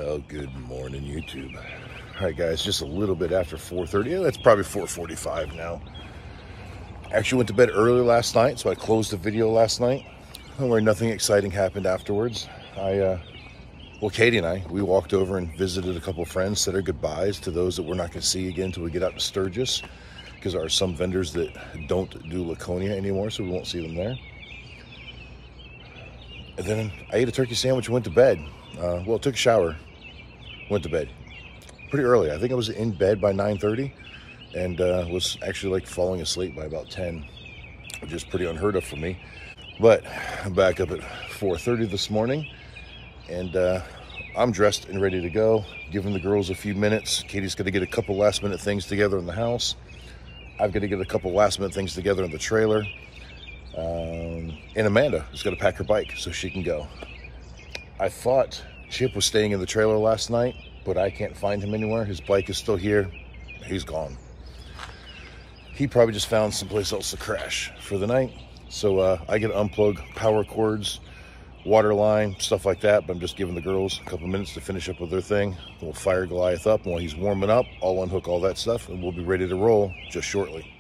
Well, good morning, YouTube. All right, guys, just a little bit after 4:30. Yeah, that's probably 4:45 now. Actually went to bed early last night, so I closed the video last night. Don't worry, nothing exciting happened afterwards. Well, Katie and I, we walked over and visited a couple of friends, said our goodbyes to those that we're not going to see again until we get out to Sturgis, because there are some vendors that don't do Laconia anymore, so we won't see them there. And then I ate a turkey sandwich and went to bed. Well, took a shower, went to bed pretty early. I think I was in bed by 9:30 and was actually like falling asleep by about 10, which is pretty unheard of for me. But I'm back up at 4:30 this morning, and I'm dressed and ready to go, giving the girls a few minutes. Katie's got to get a couple last minute things together in the house. I've got to get a couple last minute things together in the trailer. And Amanda has got to pack her bike so she can go. I thought Chip was staying in the trailer last night, but I can't find him anywhere. His bike is still here. He's gone. He probably just found someplace else to crash for the night. So I get to unplug power cords, water line, stuff like that. But I'm just giving the girls a couple minutes to finish up with their thing. We'll fire Goliath up, and while he's warming up, I'll unhook all that stuff, and we'll be ready to roll just shortly.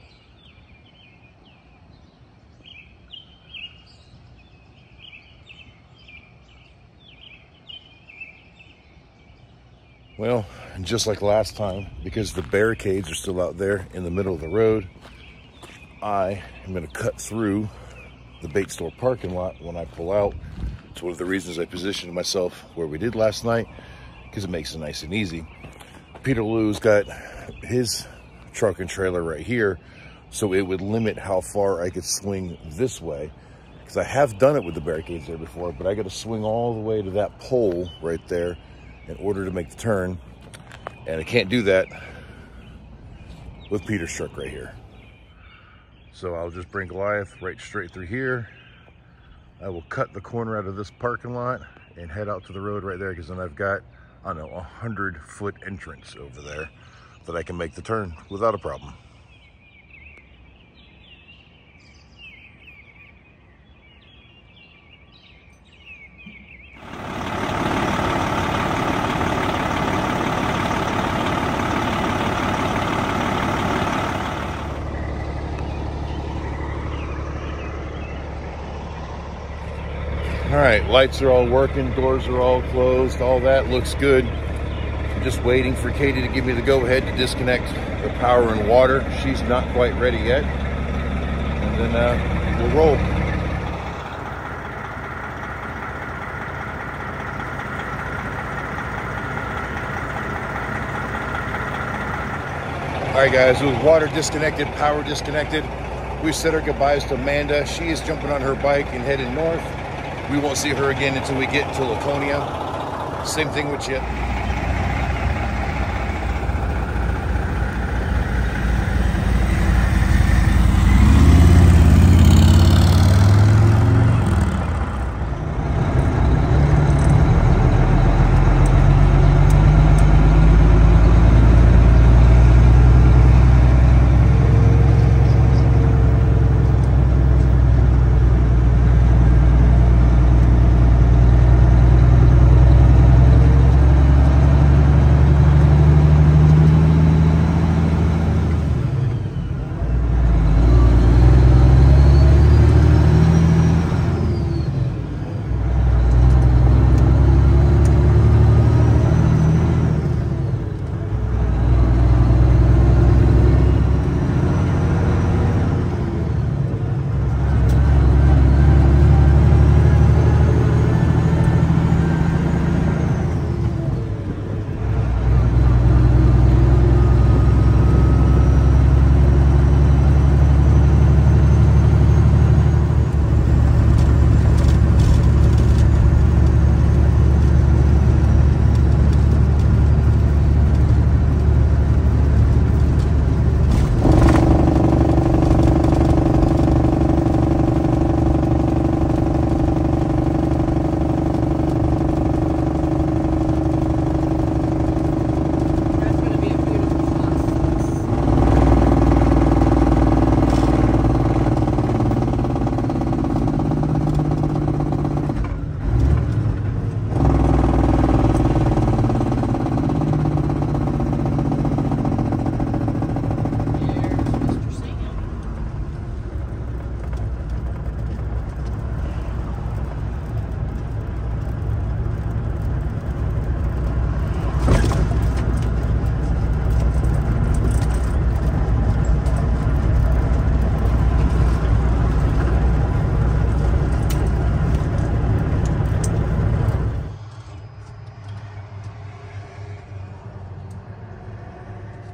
Well, just like last time, because the barricades are still out there in the middle of the road, I am going to cut through the bait store parking lot when I pull out. It's one of the reasons I positioned myself where we did last night, because it makes it nice and easy. Peter Lou's got his truck and trailer right here, so it would limit how far I could swing this way, because I have done it with the barricades there before, but I got to swing all the way to that pole right there in order to make the turn, and I can't do that with Peter's truck right here. So I'll just bring Goliath right straight through here. I will cut the corner out of this parking lot and head out to the road right there, because then I've got, I don't know, 100-foot entrance over there that I can make the turn without a problem. All right, lights are all working, doors are all closed, all that looks good. I'm just waiting for Katie to give me the go-ahead to disconnect the power and water. She's not quite ready yet. And then we'll roll. All right, guys, with water disconnected, power disconnected, we said our goodbyes to Amanda. She is jumping on her bike and heading north. We won't see her again until we get to Laconia. Same thing with Chip.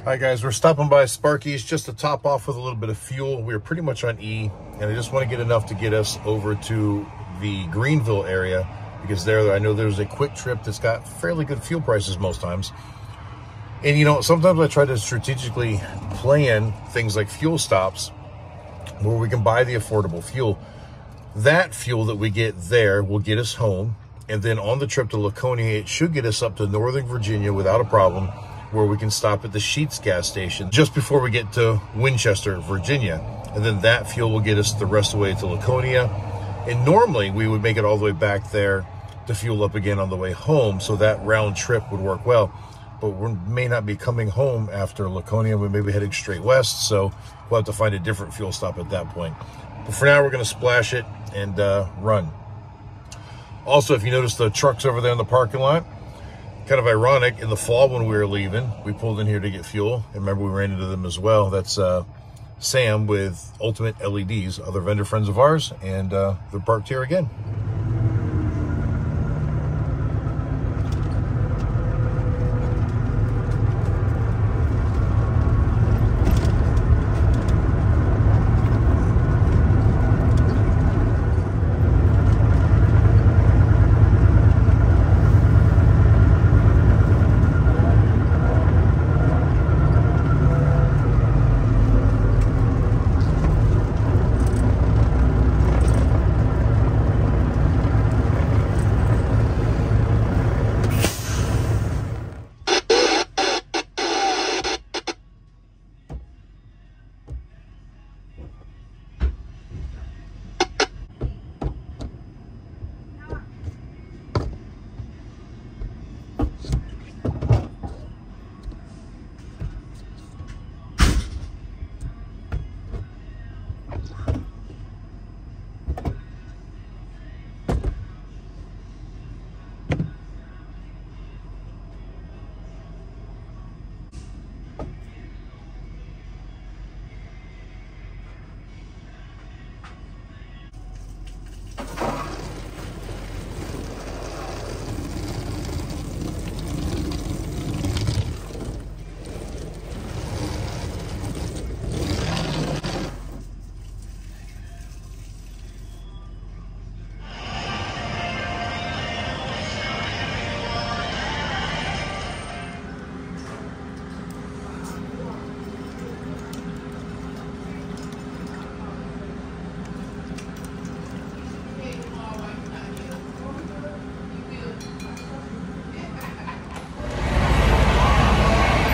Hi guys, we're stopping by Sparky's just to top off with a little bit of fuel. We're pretty much on E, and I just want to get enough to get us over to the Greenville area, because there I know there's a quick trip that's got fairly good fuel prices most times. And you know, sometimes I try to strategically plan things like fuel stops where we can buy the affordable fuel. That fuel that we get there will get us home, and then on the trip to Laconia, it should get us up to Northern Virginia without a problem, where we can stop at the Sheetz gas station just before we get to Winchester, Virginia. And then that fuel will get us the rest of the way to Laconia. And normally we would make it all the way back there to fuel up again on the way home, so that round trip would work well. But we may not be coming home after Laconia. We may be heading straight west, so we'll have to find a different fuel stop at that point. But for now, we're gonna splash it and run. Also, if you notice the trucks over there in the parking lot, kind of ironic, in the fall when we were leaving, we pulled in here to get fuel. And remember, we ran into them as well. That's Sam with Ultimate LEDs, other vendor friends of ours, and they're parked here again.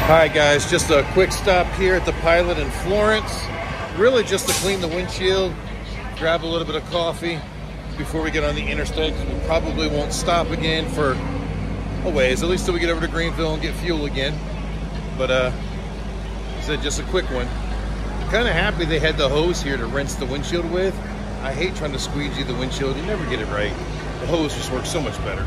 All right, guys, just a quick stop here at the Pilot in Florence. Really just to clean the windshield, grab a little bit of coffee before we get on the interstate. We probably won't stop again for a ways, at least till we get over to Greenville and get fuel again. But I said just a quick one. I'm kind of happy they had the hose here to rinse the windshield with. I hate trying to squeegee the windshield. You never get it right. The hose just works so much better.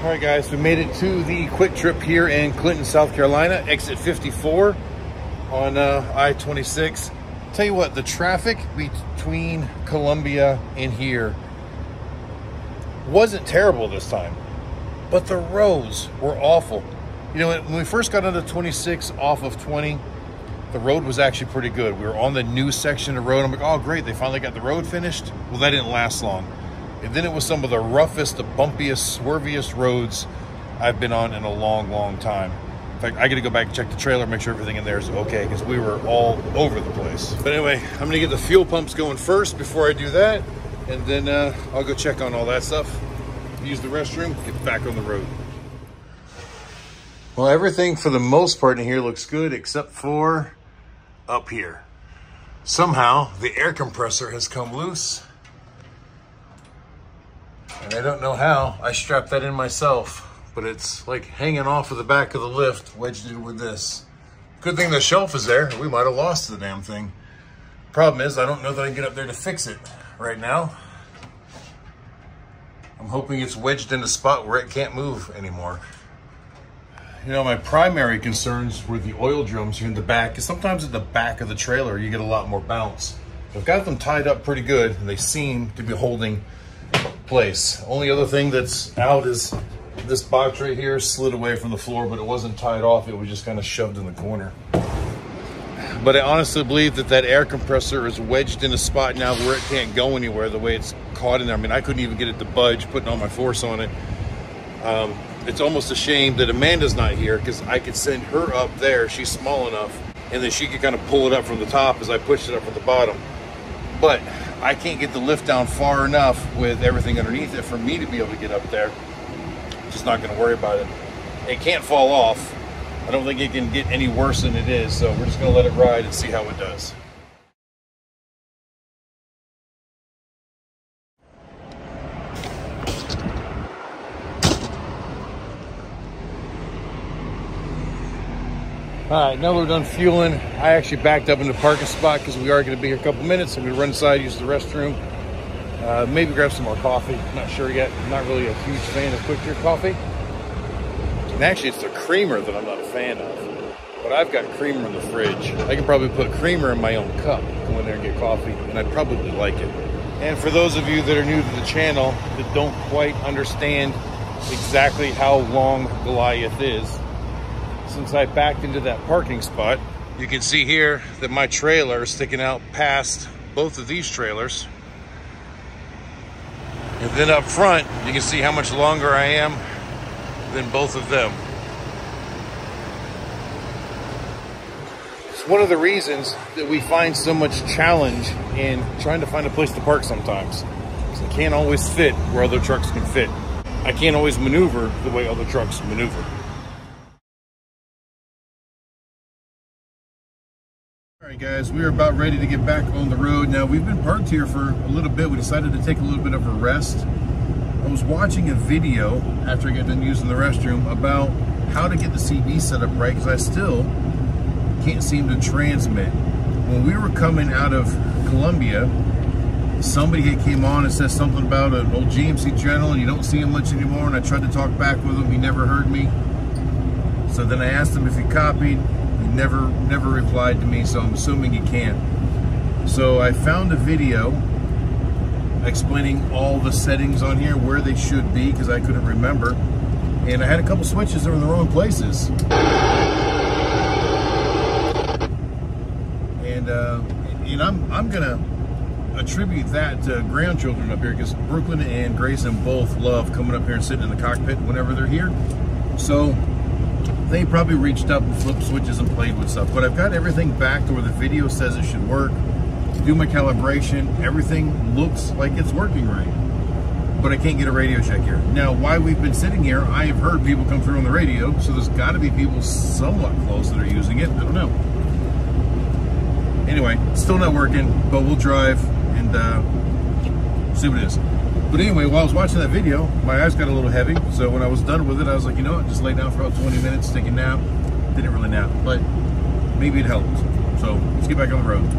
All right, guys, we made it to the quick trip here in Clinton, South Carolina, exit 54 on I-26. Tell you what, the traffic between Columbia and here wasn't terrible this time, but the roads were awful. You know, when we first got onto 26 off of 20, the road was actually pretty good. We were on the new section of road. I'm like, oh, great, they finally got the road finished. Well, that didn't last long. And then it was some of the roughest, the bumpiest, swerviest roads I've been on in a long, long time. In fact, I got to go back and check the trailer, make sure everything in there is okay, because we were all over the place. But anyway, I'm gonna get the fuel pumps going first before I do that, and then I'll go check on all that stuff, use the restroom, get back on the road. Well, everything for the most part in here looks good, except for up here. Somehow, the air compressor has come loose. And I don't know how. I strapped that in myself, but it's like hanging off of the back of the lift, wedged in with this. Good thing the shelf is there. We might have lost the damn thing. Problem is, I don't know that I can get up there to fix it right now. I'm hoping it's wedged in a spot where it can't move anymore. You know, my primary concerns were the oil drums here in the back, because sometimes at the back of the trailer, you get a lot more bounce. I've got them tied up pretty good, and they seem to be holding place. Only other thing that's out is this box right here slid away from the floor, but it wasn't tied off. It was just kind of shoved in the corner. But I honestly believe that that air compressor is wedged in a spot now where it can't go anywhere the way it's caught in there. I mean, I couldn't even get it to budge, putting all my force on it. It's almost a shame that Amanda's not here, because I could send her up there. She's small enough, and then she could kind of pull it up from the top as I pushed it up from the bottom. But I can't get the lift down far enough with everything underneath it for me to be able to get up there. Just not going to worry about it. It can't fall off. I don't think it can get any worse than it is, so we're just going to let it ride and see how it does. All right, now we're done fueling. I actually backed up in the parking spot because we are going to be here a couple minutes. I'm going to run inside, use the restroom, maybe grab some more coffee. I'm not sure yet. I'm not really a huge fan of quick drip coffee. And actually, it's the creamer that I'm not a fan of. But I've got creamer in the fridge. I can probably put creamer in my own cup, go in there and get coffee, and I'd probably like it. And for those of you that are new to the channel that don't quite understand exactly how long Goliath is, since I backed into that parking spot, you can see here that my trailer is sticking out past both of these trailers. And then up front, you can see how much longer I am than both of them. It's one of the reasons that we find so much challenge in trying to find a place to park sometimes. Because I can't always fit where other trucks can fit. I can't always maneuver the way other trucks maneuver. All right, guys, we are about ready to get back on the road. Now, we've been parked here for a little bit. We decided to take a little bit of a rest. I was watching a video after I got done using the restroom about how to get the CD set up right, because I still can't seem to transmit. When we were coming out of Columbia, somebody had came on and said something about an old GMC General, and you don't see him much anymore, and I tried to talk back with him. He never heard me. So then I asked him if he copied. He never replied to me, so I'm assuming he can't. So I found a video explaining all the settings on here, where they should be, because I couldn't remember. And I had a couple switches that were in the wrong places. And I'm gonna attribute that to grandchildren up here, because Brooklyn and Grayson both love coming up here and sitting in the cockpit whenever they're here. So they probably reached up and flipped switches and played with stuff. But I've got everything back to where the video says it should work. Do my calibration, everything looks like it's working right. But I can't get a radio check here. Now, while we've been sitting here, I have heard people come through on the radio, so there's got to be people somewhat close that are using it. I don't know. Anyway, still not working, but we'll drive and see what it is. But anyway, while I was watching that video, my eyes got a little heavy. So when I was done with it, I was like, you know what, just lay down for about 20 minutes, take a nap. Didn't really nap, but maybe it helped. So let's get back on the road.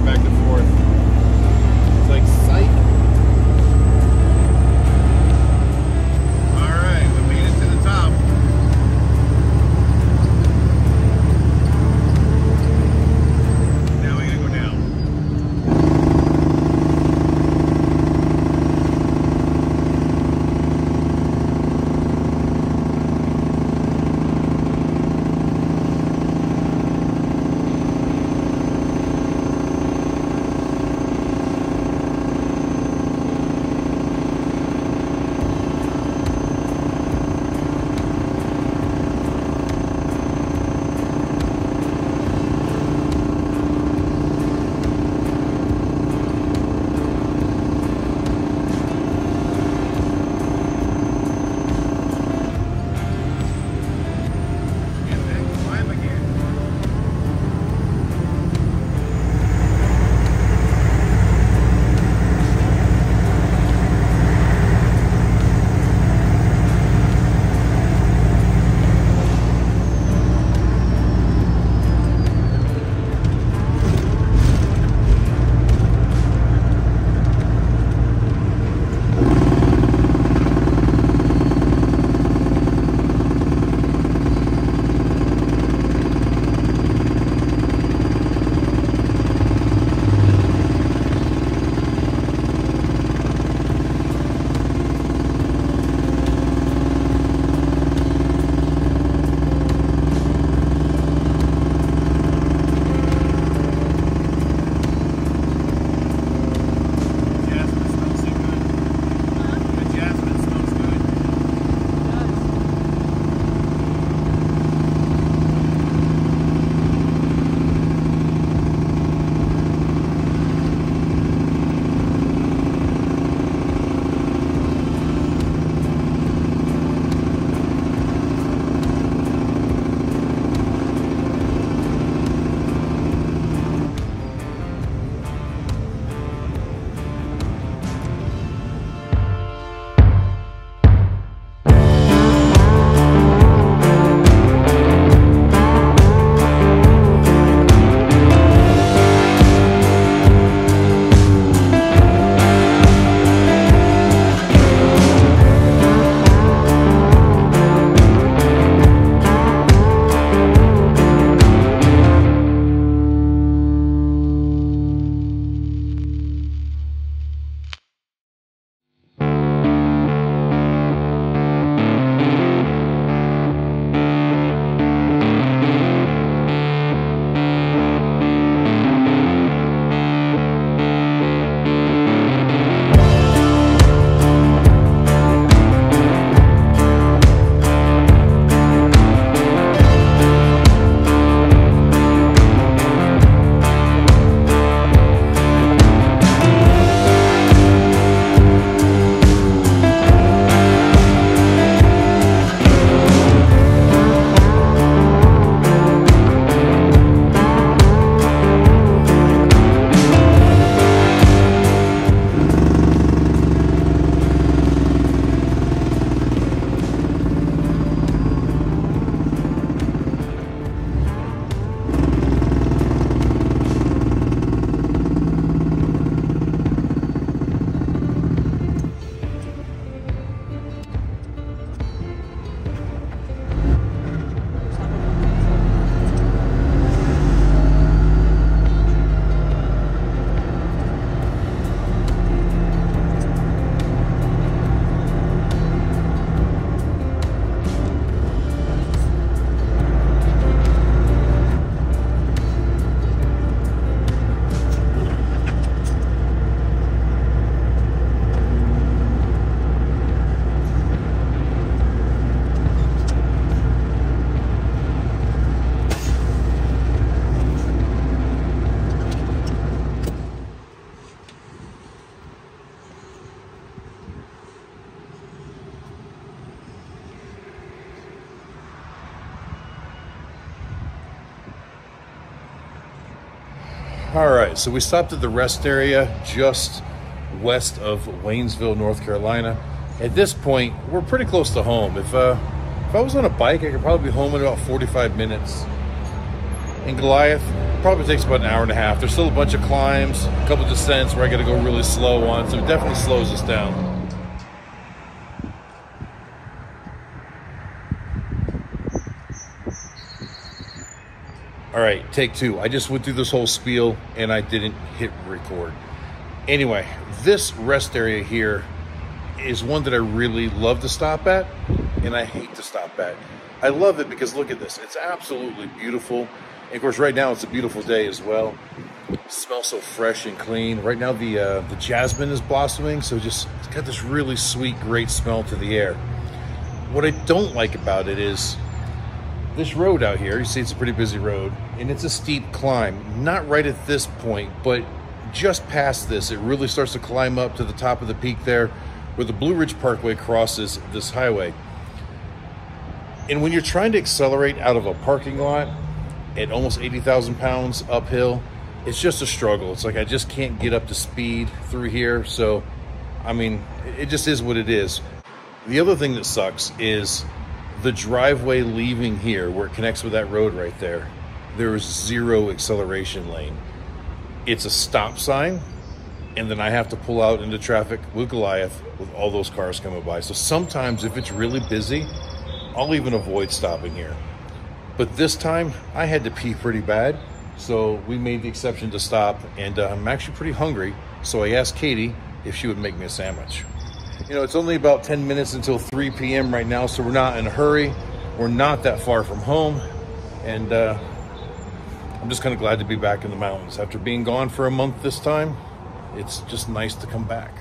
drive back and forth. It's like, psych. All right, we made it to the top. Now we gotta go down. All right, so we stopped at the rest area just west of Waynesville, North Carolina. At this point, we're pretty close to home. If I was on a bike, I could probably be home in about 45 minutes. In Goliath, probably takes about an hour and a half. There's still a bunch of climbs, a couple descents where I got to go really slow on, so it definitely slows us down. All right, take two. I just went through this whole spiel and I didn't hit record. Anyway, this rest area here is one that I really love to stop at and I hate to stop at. I love it because look at this. It's absolutely beautiful. And of course, right now it's a beautiful day as well. It smells so fresh and clean. Right now the jasmine is blossoming, so it's got this really sweet, great smell to the air. What I don't like about it is this road out here. You see it's a pretty busy road and it's a steep climb. Not right at this point, but just past this, it really starts to climb up to the top of the peak there where the Blue Ridge Parkway crosses this highway. And when you're trying to accelerate out of a parking lot at almost 80,000 pounds uphill, it's just a struggle. It's like I just can't get up to speed through here. So, I mean, it just is what it is. The other thing that sucks is the driveway leaving here where it connects with that road right there. There is zero acceleration lane. It's a stop sign, and then I have to pull out into traffic with Goliath with all those cars coming by. So sometimes if it's really busy, I'll even avoid stopping here. But this time I had to pee pretty bad, so we made the exception to stop, and I'm actually pretty hungry. So I asked Katie if she would make me a sandwich. You know, it's only about 10 minutes until 3 p.m. right now, so we're not in a hurry. We're not that far from home, and I'm just kind of glad to be back in the mountains. After being gone for a month this time, it's just nice to come back.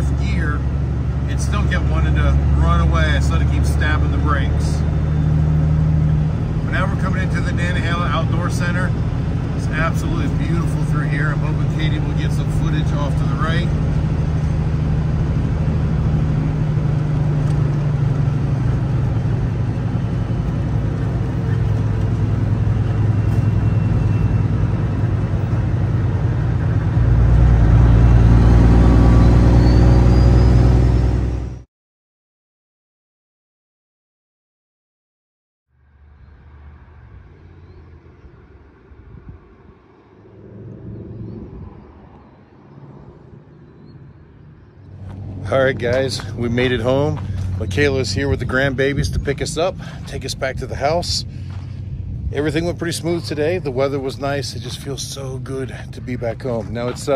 fourth gear, it still kept wanting to run away. I still had to keep stabbing the brakes. But now we're coming into the Nantahala Outdoor Center. It's absolutely beautiful through here. I'm hoping Katie will get some footage off to the right. All right, guys, we made it home. Michaela's here with the grandbabies to pick us up, take us back to the house. Everything went pretty smooth today. The weather was nice. It just feels so good to be back home. Now it's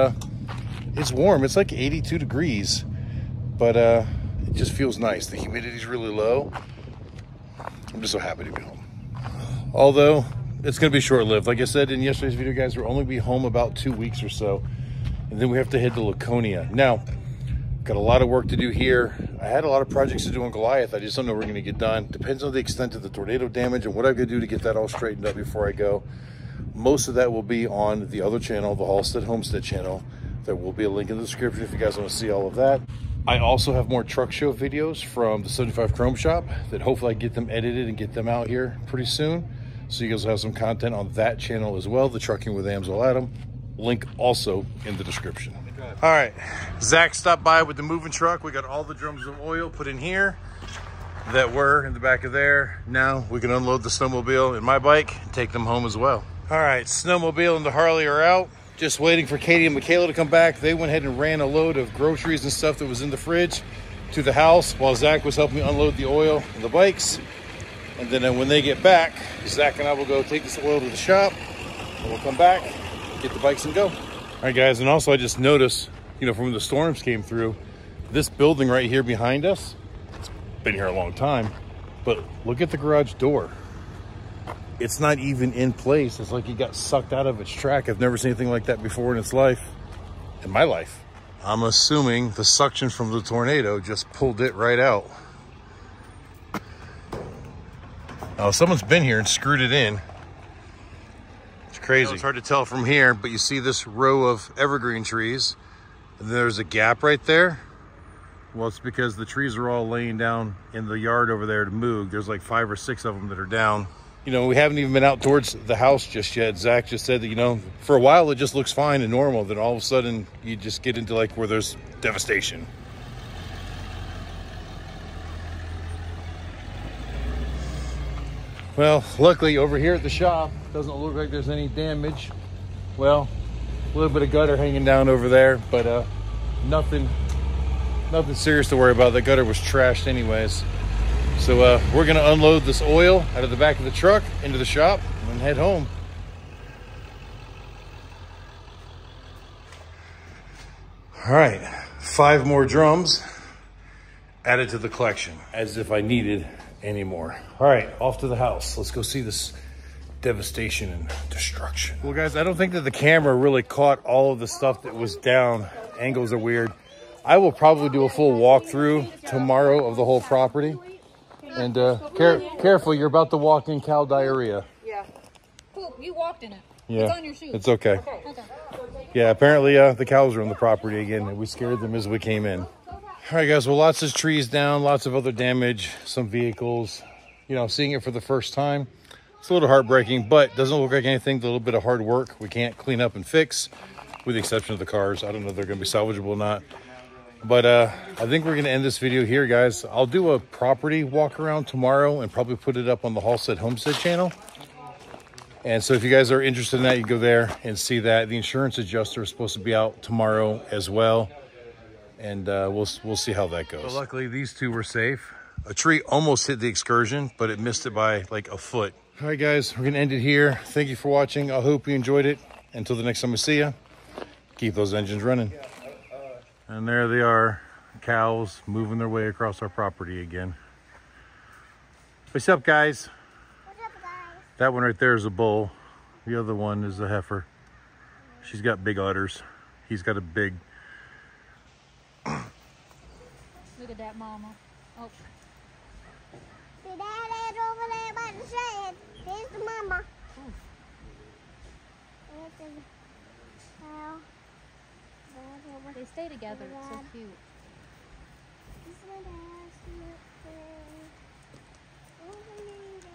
warm. It's like 82 degrees, but it just feels nice. The humidity's really low. I'm just so happy to be home. Although it's gonna be short-lived. Like I said in yesterday's video, guys, we'll only be home about 2 weeks or so, and then we have to head to Laconia. Now, got a lot of work to do here. I had a lot of projects to do on Goliath. I just don't know we're gonna get done. Depends on the extent of the tornado damage and what I'm gonna do to get that all straightened up before I go. Most of that will be on the other channel, the Halstead Homestead channel. There will be a link in the description if you guys wanna see all of that. I also have more truck show videos from the 75 Chrome Shop that hopefully I get them edited and get them out here pretty soon. So you guys will have some content on that channel as well, the Trucking with Amsoil Adam. Link also in the description. All right, Zach stopped by with the moving truck. We got all the drums of oil put in here that were in the back of there. Now we can unload the snowmobile and my bike and take them home as well. All right, snowmobile and the Harley are out. Just waiting for Katie and Michaela to come back. They went ahead and ran a load of groceries and stuff that was in the fridge to the house while Zach was helping me unload the oil and the bikes. And then when they get back, Zach and I will go take this oil to the shop and we'll come back, get the bikes and go. All right, guys, and also I just noticed, you know, from when the storms came through, this building right here behind us, it's been here a long time, but look at the garage door. It's not even in place. It's like it got sucked out of its track. I've never seen anything like that before in its life, in my life. I'm assuming the suction from the tornado just pulled it right out. Now, someone's been here and screwed it in. Crazy. It's hard to tell from here, but you see this row of evergreen trees and there's a gap right there. Well, it's because the trees are all laying down in the yard over there to move. There's like 5 or 6 of them that are down. You know, we haven't even been out towards the house just yet. Zach just said that, you know, for a while it just looks fine and normal. Then all of a sudden you just get into like where there's devastation. Well, luckily over here at the shop, doesn't look like there's any damage. Well, a little bit of gutter hanging down over there, but nothing serious to worry about. The gutter was trashed anyways. So we're gonna unload this oil out of the back of the truck into the shop and head home. All right, 5 more drums added to the collection, as if I needed any more. All right, off to the house. Let's go see this devastation and destruction. Well, guys, I don't think that the camera really caught all of the stuff that was down. Angles are weird. I will probably do a full walkthrough tomorrow of the whole property. And careful, you're about to walk in cow diarrhea. Yeah. Poop, you walked in it. Yeah. It's on your shoes. It's okay. Okay. Yeah, apparently the cows are on the property again, and we scared them as we came in. All right, guys, well, lots of trees down, lots of other damage, some vehicles. You know, seeing it for the first time, it's a little heartbreaking, but doesn't look like anything. A little bit of hard work we can't clean up and fix, with the exception of the cars. I don't know if they're going to be salvageable or not. But I think we're going to end this video here, guys. I'll do a property walk around tomorrow and probably put it up on the Halstead Homestead channel. And so if you guys are interested in that, you can go there and see that. The insurance adjuster is supposed to be out tomorrow as well. And we'll see how that goes. But luckily, these two were safe. A tree almost hit the excursion, but it missed it by like a foot. All right, guys, we're going to end it here. Thank you for watching. I hope you enjoyed it. Until the next time we see you, keep those engines running. And there they are, cows moving their way across our property again. What's up, guys? What's up, guys? That one right there is a bull. The other one is a heifer. She's got big udders. He's got a big Look at that mama. Oh, The daddy's over there by the shed. Here's the mama. oof. Here's the cow. Dad's over They stay together. It's so cute. This is my dad's milkbag. Over there.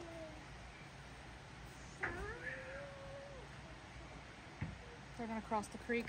They're gonna cross the creek.